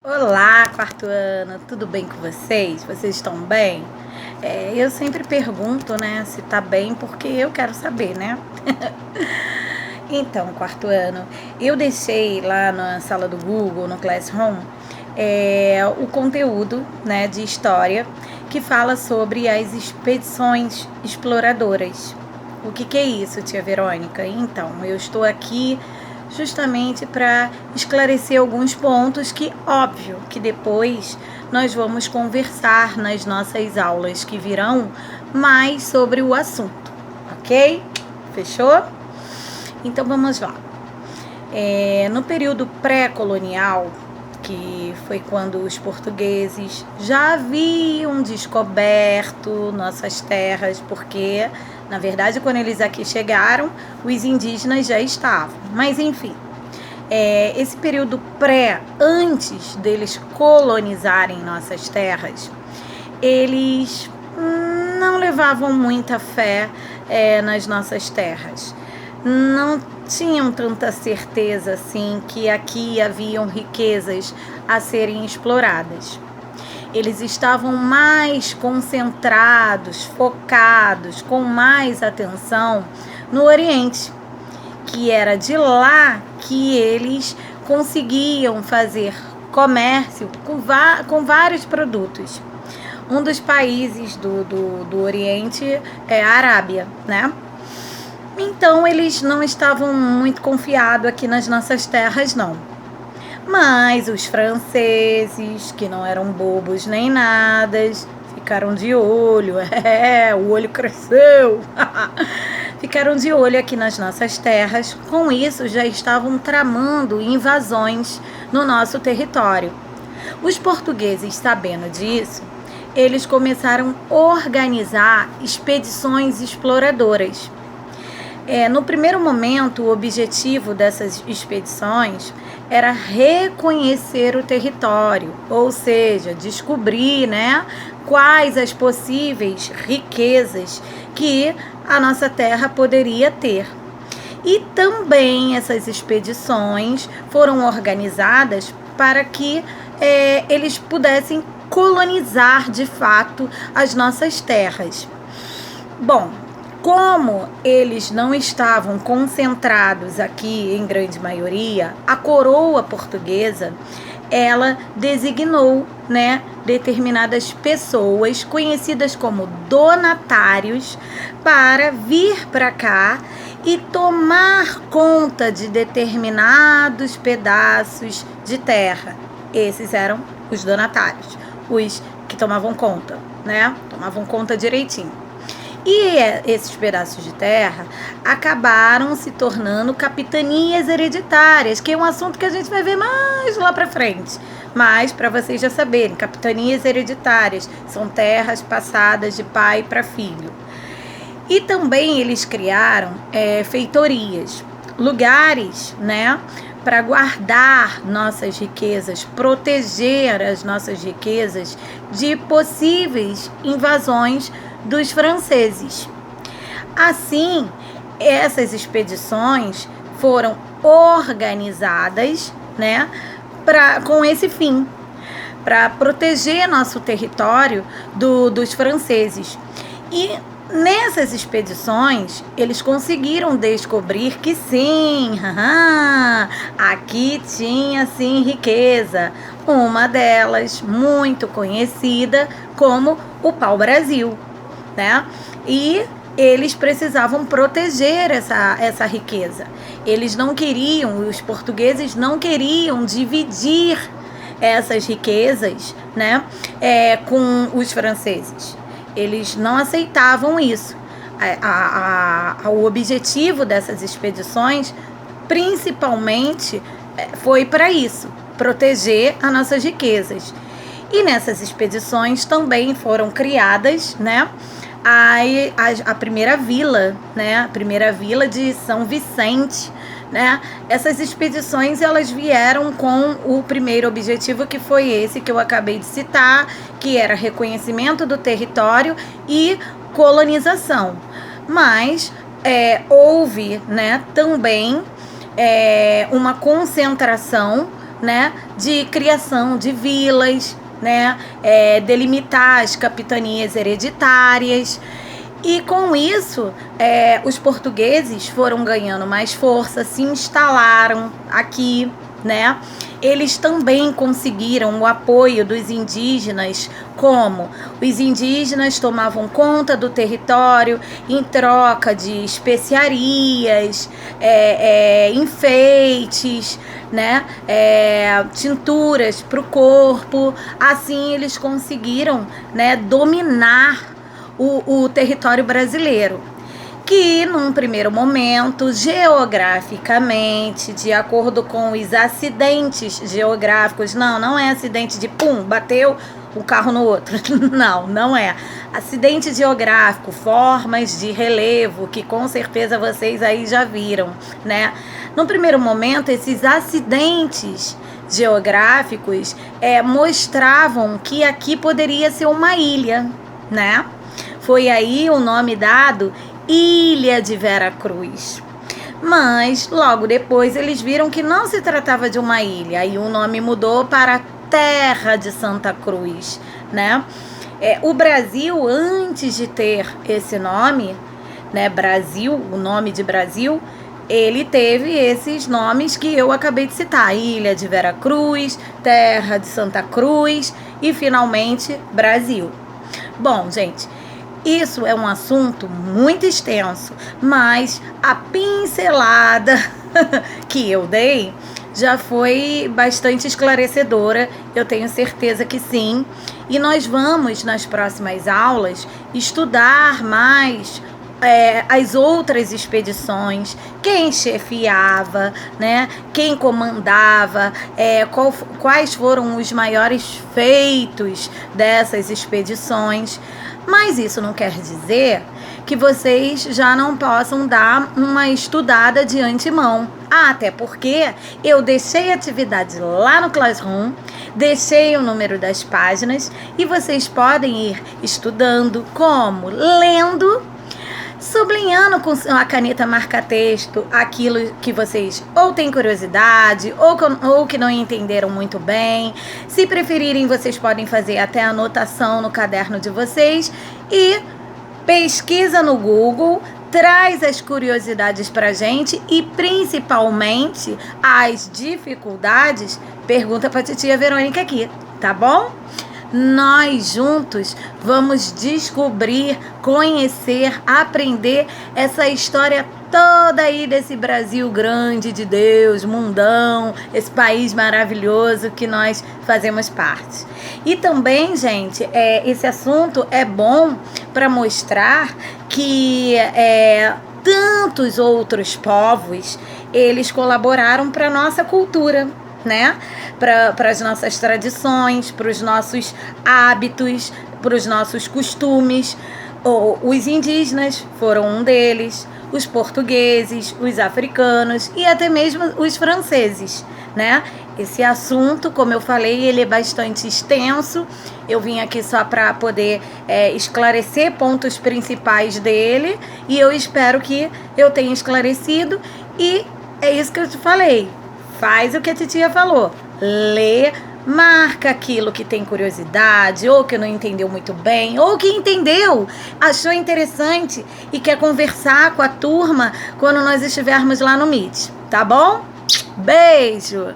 Olá, quarto ano, tudo bem com vocês? Vocês estão bem? Eu sempre pergunto, né, se tá bem, porque eu quero saber, né? Então, quarto ano, eu deixei lá na sala do Google, no Classroom, o conteúdo, né, de história que fala sobre as expedições exploradoras. O que é isso, tia Verônica? Então, eu estou aqui justamente para esclarecer alguns pontos que, óbvio, que depois nós vamos conversar nas nossas aulas que virão mais sobre o assunto, ok? Fechou? Então vamos lá. No período pré-colonial, que foi quando os portugueses já haviam descoberto nossas terras, porque, na verdade, quando eles aqui chegaram, os indígenas já estavam. Mas, enfim, esse período antes deles colonizarem nossas terras, eles não levavam muita fé nas nossas terras. Não tinham tanta certeza assim que aqui haviam riquezas a serem exploradas. Eles estavam mais concentrados, focados, com mais atenção no Oriente, que era de lá que eles conseguiam fazer comércio com vários produtos. Um dos países do Oriente é a Arábia, né? Então, eles não estavam muito confiados aqui nas nossas terras, não. Mas os franceses, que não eram bobos nem nada, ficaram de olho. O olho cresceu. Ficaram de olho aqui nas nossas terras. Com isso, já estavam tramando invasões no nosso território. Os portugueses, sabendo disso, eles começaram a organizar expedições exploradoras. No primeiro momento, o objetivo dessas expedições era reconhecer o território, ou seja, descobrir, né, quais as possíveis riquezas que a nossa terra poderia ter. E também essas expedições foram organizadas para que eles pudessem colonizar de fato as nossas terras. Bom, como eles não estavam concentrados aqui em grande maioria, a coroa portuguesa, ela designou, né, determinadas pessoas conhecidas como donatários para vir para cá e tomar conta de determinados pedaços de terra. Esses eram os donatários, os que tomavam conta, né? Tomavam conta direitinho. E esses pedaços de terra acabaram se tornando capitanias hereditárias, que é um assunto que a gente vai ver mais lá para frente. Mas, para vocês já saberem, capitanias hereditárias são terras passadas de pai para filho. E também eles criaram feitorias, lugares, né, para guardar nossas riquezas, proteger as nossas riquezas de possíveis invasões dos franceses. Assim, essas expedições foram organizadas, né, com esse fim, para proteger nosso território dos franceses. E nessas expedições, eles conseguiram descobrir que sim, aqui tinha sim riqueza. Uma delas, muito conhecida como o pau-brasil, né? E eles precisavam proteger essa riqueza. Eles não queriam, os portugueses não queriam dividir essas riquezas, né, com os franceses. Eles não aceitavam isso. O objetivo dessas expedições, principalmente, foi para isso, proteger as nossas riquezas. E nessas expedições também foram criadas, né, a primeira vila, né, a primeira vila de São Vicente, né? Essas expedições, elas vieram com o primeiro objetivo, que foi esse que eu acabei de citar, que era reconhecimento do território e colonização. Mas houve, né, também uma concentração né, de criação de vilas, né, delimitar as capitanias hereditárias. E com isso, os portugueses foram ganhando mais força, se instalaram aqui, né? Eles também conseguiram o apoio dos indígenas, como os indígenas tomavam conta do território em troca de especiarias, enfeites, né? Tinturas para o corpo. Assim eles conseguiram, né, dominar o território brasileiro, que num primeiro momento, geograficamente, de acordo com os acidentes geográficos, não é acidente de pum, bateu um carro no outro, não é. Acidente geográfico, formas de relevo, que com certeza vocês aí já viram, né? No primeiro momento, esses acidentes geográficos mostravam que aqui poderia ser uma ilha, né? Foi aí o nome dado Ilha de Vera Cruz. Mas logo depois eles viram que não se tratava de uma ilha, e o nome mudou para Terra de Santa Cruz, né? O Brasil, antes de ter esse nome, né, Brasil, o nome de Brasil, ele teve esses nomes que eu acabei de citar: Ilha de Vera Cruz, Terra de Santa Cruz e finalmente Brasil. Bom, gente, isso é um assunto muito extenso, mas a pincelada que eu dei já foi bastante esclarecedora, eu tenho certeza que sim. E nós vamos, nas próximas aulas, estudar mais as outras expedições, quem chefiava, né, quem comandava, quais foram os maiores feitos dessas expedições. Mas isso não quer dizer que vocês já não possam dar uma estudada de antemão. Até porque eu deixei a atividade lá no Classroom, deixei o número das páginas e vocês podem ir estudando como? Lendo, sublinhando com a caneta marca-texto aquilo que vocês ou têm curiosidade ou que não entenderam muito bem. Se preferirem, vocês podem fazer até anotação no caderno de vocês e pesquisa no Google, traz as curiosidades pra gente e principalmente as dificuldades, pergunta pra titia Verônica aqui, tá bom? Nós juntos vamos descobrir, conhecer, aprender essa história toda aí desse Brasil grande de Deus, mundão, esse país maravilhoso que nós fazemos parte. E também, gente, esse assunto é bom para mostrar que tantos outros povos, eles colaboraram para a nossa cultura, né? Para as nossas tradições, para os nossos hábitos, para os nossos costumes. Os indígenas foram um deles, os portugueses, os africanos e até mesmo os franceses, né? Esse assunto, como eu falei, ele é bastante extenso. Eu vim aqui só para poder esclarecer pontos principais dele e eu espero que eu tenha esclarecido. E é isso que eu te falei. Faz o que a titia falou. Lê, marca aquilo que tem curiosidade, ou que não entendeu muito bem, ou que entendeu, achou interessante e quer conversar com a turma quando nós estivermos lá no Meet, tá bom? Beijo!